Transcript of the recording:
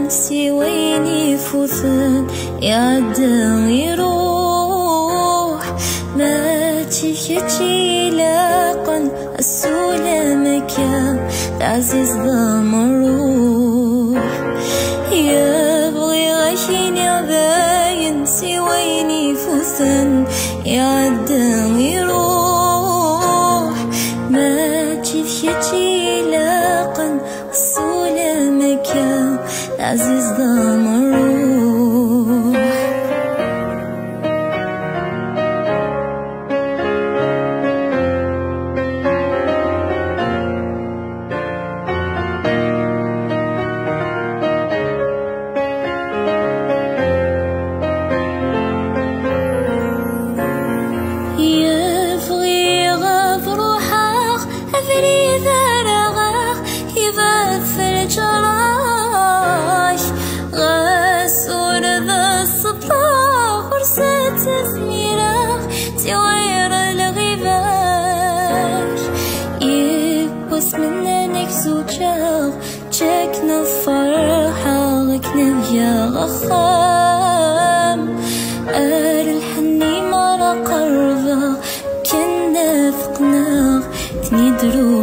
ينسي وين يفوتن يعدم يروح ما تشي لاقن السلامك يا العزيز ضمروح يبغي غشين يا ينسي وين يفوتن يعدم يروح ما تشي لاقن السلامك يا العزيز ضمروح يبغي غاف روحك أفري ذرغاك يبث الجراح غاسور ذا الصباح ورسات ثميرك توير الغباش يبوس منك زوجاك جاك نفرحة غك نبيا غخام الحني مرة قربة كنا فقناك تندرو